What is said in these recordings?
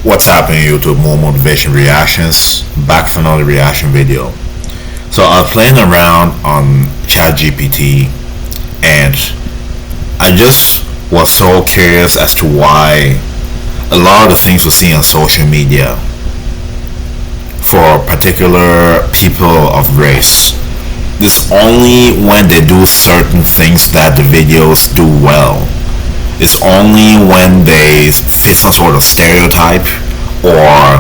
What's happening YouTube? More motivation reactions. Back with another reaction video. So I was playing around on ChatGPT and I just was so curious as to why a lot of the things we see on social media for particular people of race, it's only when they do certain things that the videos do well. It's only when they fit some sort of stereotype or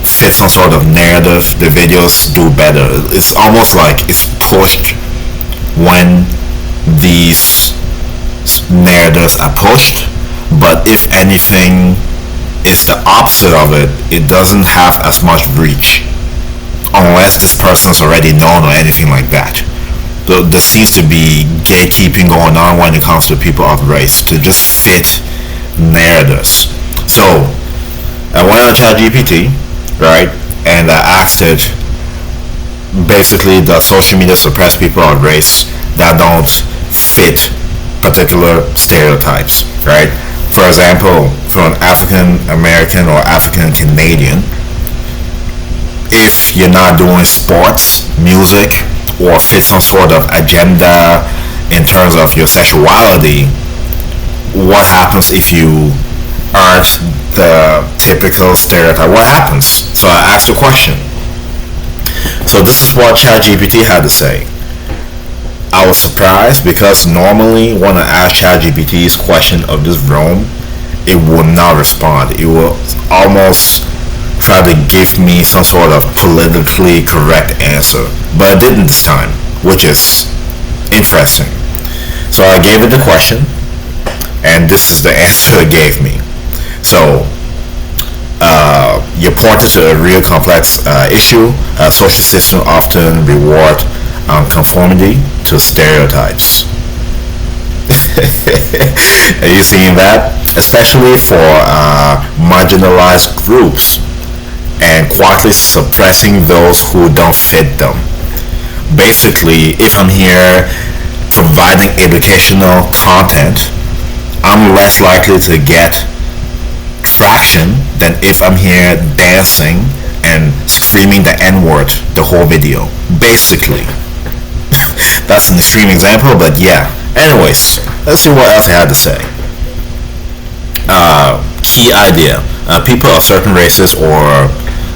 fit some sort of narrative the videos do better. It's almost like it's pushed when these narratives are pushed, but if anything, it's the opposite of it. It doesn't have as much reach unless this person's already known or anything like that. There seems to be gatekeeping going on when it comes to people of race to just fit narratives. So I went on ChatGPT, right, and I asked it basically, does social media suppress people of race that don't fit particular stereotypes, right? For example, for an African American or African Canadian, if you're not doing sports, music, or fit some sort of agenda in terms of your sexuality, what happens if you aren't the typical stereotype? What happens? So I asked the question. So this is what ChatGPT had to say. I was surprised because normally when I ask ChatGPT's question of this realm, it will not respond. It will almost try to give me some sort of politically correct answer, but it didn't this time, which is interesting. So I gave it the question, and this is the answer it gave me. So you pointed to a real complex issue. Social systems often reward conformity to stereotypes. Are you seeing that? Especially for marginalized groups, and quietly suppressing those who don't fit them. Basically, if I'm here providing educational content, I'm less likely to get traction than if I'm here dancing and screaming the N-word the whole video. Basically. That's an extreme example, but yeah. Anyways, let's see what else I had to say. Key idea. People of certain races or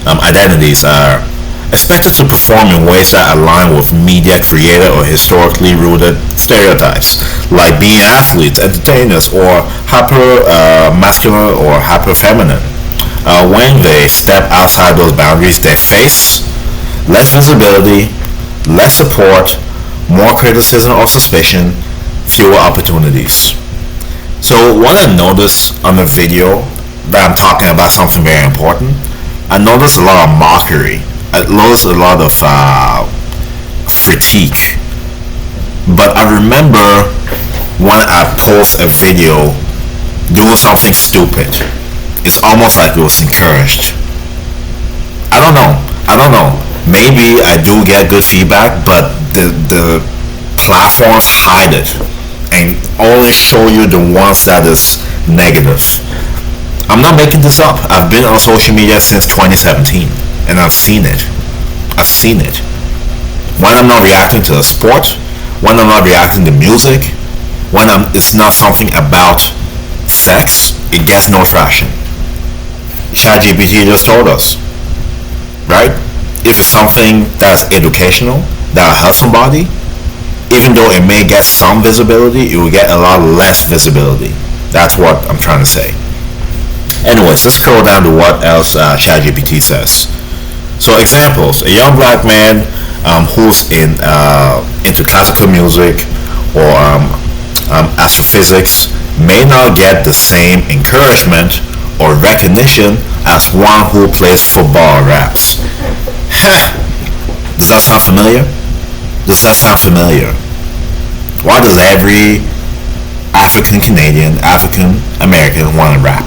identities are expected to perform in ways that align with media created or historically rooted stereotypes, like being athletes, entertainers, or hyper masculine or hyper feminine. When they step outside those boundaries, they face less visibility, less support, more criticism or suspicion, fewer opportunities. So what I noticed on the video that I'm talking about something very important, I noticed a lot of mockery. I noticed a lot of critique. But I remember when I post a video doing something stupid, it's almost like it was encouraged. I don't know. Maybe I do get good feedback, but the platforms hide it and only show you the ones that is negative. I'm not making this up. I've been on social media since 2017 and I've seen it. When I'm not reacting to a sport, when I'm not reacting to music, when it's not something about sex, it gets no traction. ChatGPT just told us, right? If it's something that's educational, that'll help somebody, even though it may get some visibility, it will get a lot less visibility. That's what I'm trying to say. Anyways, let's scroll down to what else ChatGPT says. So examples: a young black man who's into classical music or astrophysics may not get the same encouragement or recognition as one who plays football or raps. Does that sound familiar? Why does every African Canadian, African American want to rap?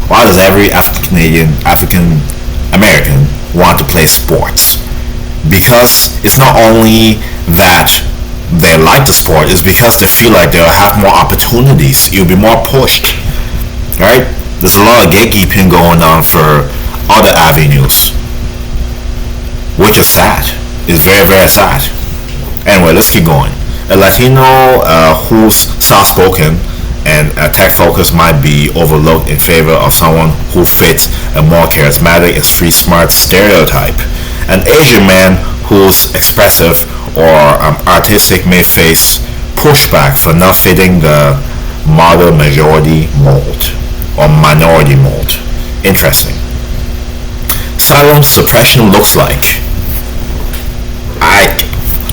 Why does every African Canadian, African American want to play sports? Because it's not only that they like the sport, it's because they feel like they'll have more opportunities, you'll be more pushed, right? There's a lot of gatekeeping going on for other avenues, which is sad. It's very, very sad. Anyway, let's keep going. A Latino who's soft-spoken and tech focus might be overlooked in favor of someone who fits a more charismatic and street smart stereotype. An Asian man who's expressive or artistic may face pushback for not fitting the model majority mold or minority mold. Interesting. Silent suppression looks like.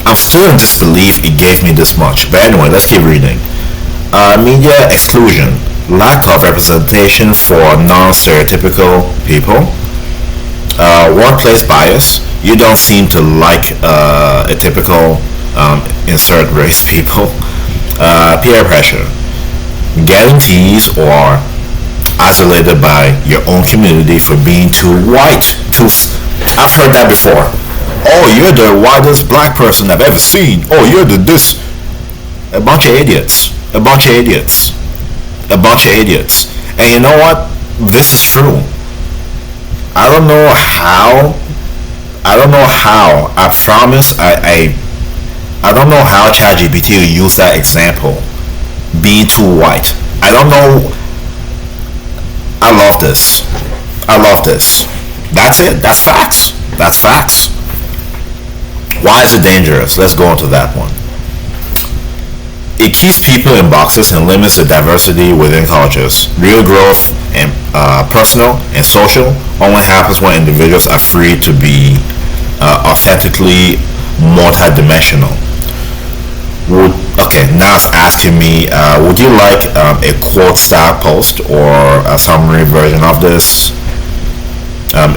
I'm still in disbelief it gave me this much. But anyway, let's keep reading. Media exclusion, lack of representation for non-stereotypical people, workplace bias, you don't seem to like a typical insert race people, peer pressure, getting teased or isolated by your own community for being too white. I've heard that before. Oh, you're the whitest black person I've ever seen. Oh, you're the this. A bunch of idiots. A bunch of idiots. A bunch of idiots. And you know what? This is true. I don't know how. I promise. I don't know how ChatGPT will use that example. Being too white. I don't know. I love this. I love this. That's it. That's facts. That's facts. Why is it dangerous? Let's go into that one. It keeps people in boxes and limits the diversity within cultures. Real growth and personal and social only happens when individuals are free to be authentically multidimensional. Okay, now it's asking me, would you like a quote style post or a summary version of this?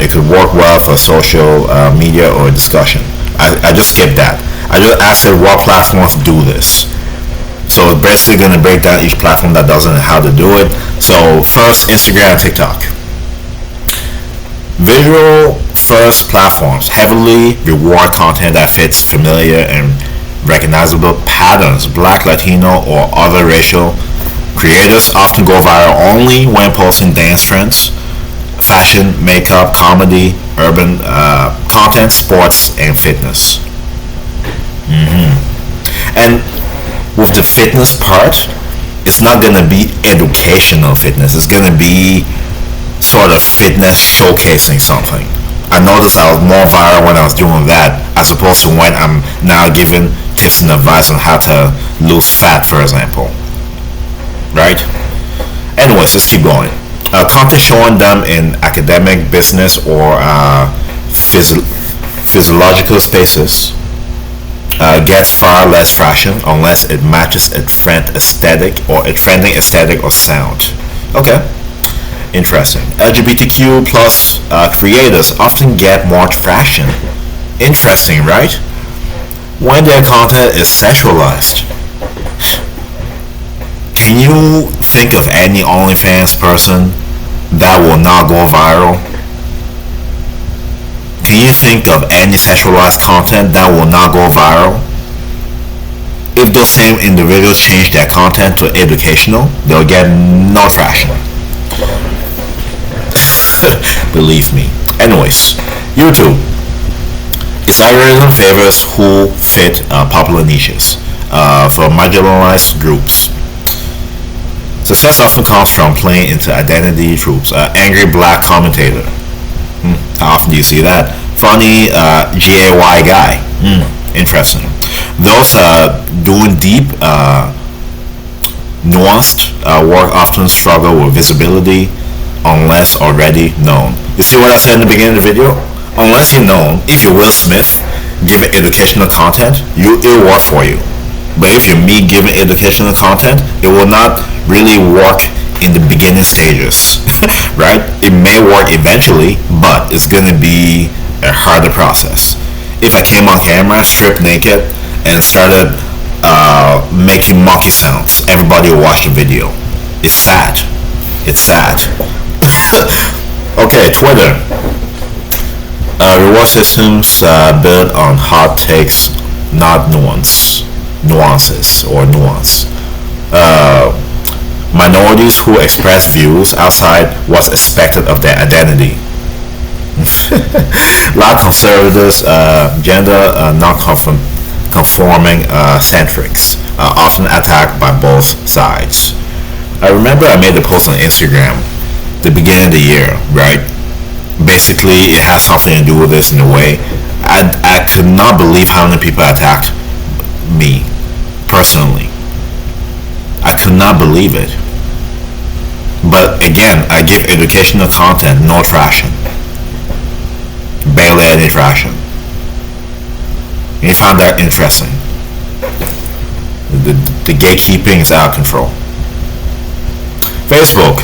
It could work well for social media or discussion. I just skipped that. I just asked it what platforms do this. So it's basically going to break down each platform that doesn't and how to do it. So first, Instagram and TikTok. Visual first platforms heavily reward content that fits familiar and recognizable patterns. Black, Latino, or other racial creators often go viral only when posting dance trends, fashion, makeup, comedy, urban content, sports, and fitness. And with the fitness part, it's not going to be educational fitness. It's going to be sort of fitness showcasing something. I noticed I was more viral when I was doing that as opposed to when I'm now giving tips and advice on how to lose fat, for example. Right? Anyways, let's keep going. Content showing them in academic, business, or physiological spaces gets far less traction unless it matches a trend aesthetic or a trending aesthetic or sound. Okay, interesting. LGBTQ plus creators often get more traction. Interesting, right? When their content is sexualized. Can you think of any OnlyFans person that will not go viral? Can you think of any sexualized content that will not go viral? If those same individuals change their content to educational, they'll get no traction. Believe me. Anyways, YouTube. Its algorithm favors who fit popular niches for marginalized groups. Success often comes from playing into identity tropes. Angry black commentator. How often do you see that? Funny GAY guy. Interesting. Those doing deep, nuanced work often struggle with visibility unless already known. You see what I said in the beginning of the video? Unless you're known, if you're Will Smith giving educational content, it will work for you. But if you're me giving educational content, it will not really work in the beginning stages, right? It may work eventually, but it's gonna be a harder process. If I came on camera, stripped naked, and started making monkey sounds, everybody will watch the video. It's sad. It's sad. Okay, Twitter. Reward systems built on hot takes, not nuances or nuance. minorities who express views outside what's expected of their identity. A lot of conservatives, gender non-conforming centrics, often attacked by both sides. I remember I made a post on Instagram the beginning of the year, right? Basically, it has something to do with this in a way. I could not believe how many people attacked me personally. I could not believe it. But again, I give educational content, no trashing. Barely any trashing. And you found that interesting. The gatekeeping is out of control. Facebook.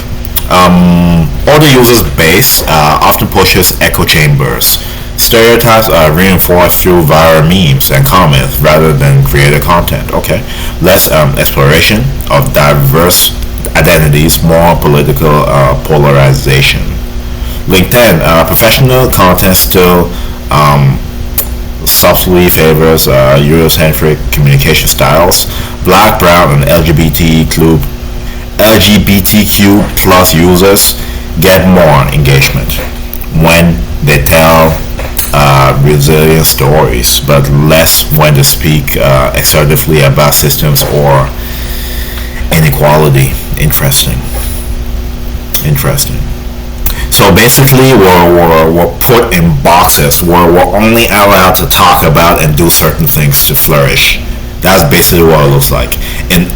All the users' base often pushes echo chambers. Stereotypes are reinforced through viral memes and comments rather than created content. Okay, less exploration of diverse identities, more political polarization. LinkedIn, professional content still subtly favors Eurocentric communication styles. Black, brown, and LGBTQ plus users get more engagement when they tell resilient stories, but less when they speak assertively about systems or inequality. Interesting. So basically, we're put in boxes where we're only allowed to talk about and do certain things to flourish. That's basically what it looks like in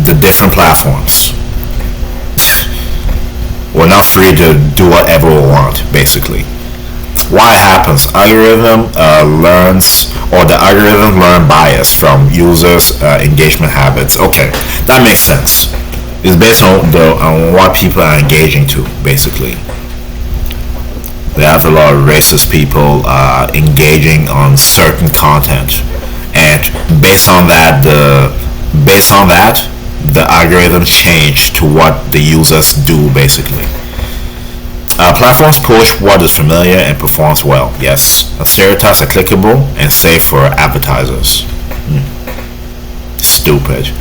the different platforms. We're not free to do whatever we want, basically. Why it happens? The algorithm learn bias from users' engagement habits. Okay, that makes sense. It's based on what people are engaging to, basically. They have a lot of racist people engaging on certain content, and based on that, the algorithms change to what the users do, basically. Platforms push what is familiar and performs well. Yes, stereotypes are clickable and safe for advertisers. Stupid.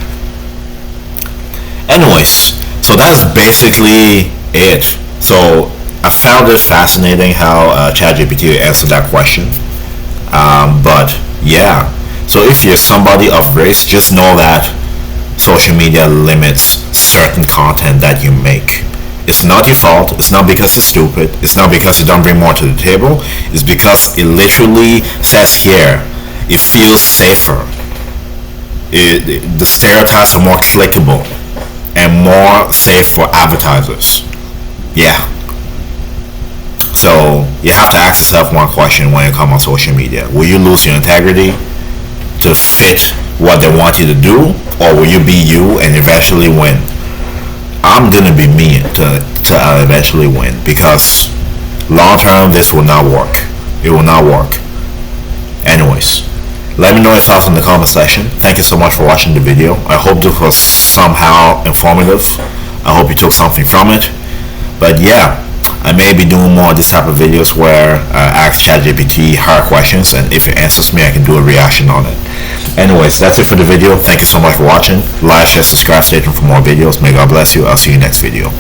Anyways, so that's basically it. So I found it fascinating how ChatGPT answered that question. But yeah, so if you're somebody of race, just know that social media limits certain content that you make. It's not your fault. It's not because it's stupid. It's not because you don't bring more to the table. It's because it literally says here, it feels safer. The stereotypes are more clickable and more safe for advertisers. Yeah. So you have to ask yourself one question when you come on social media. Will you lose your integrity to fit what they want you to do, or will you be you and eventually win? I'm gonna be me to eventually win, because long term this will not work. It will not work. Anyways, let me know your thoughts in the comment section. Thank you so much for watching the video. I hope this was somehow informative. I hope you took something from it. But yeah, I may be doing more of this type of videos where I ask ChatGPT hard questions, and if it answers me, I can do a reaction on it. Anyways, that's it for the video. Thank you so much for watching. Like, share, subscribe, stay tuned for more videos. May God bless you. I'll see you next video.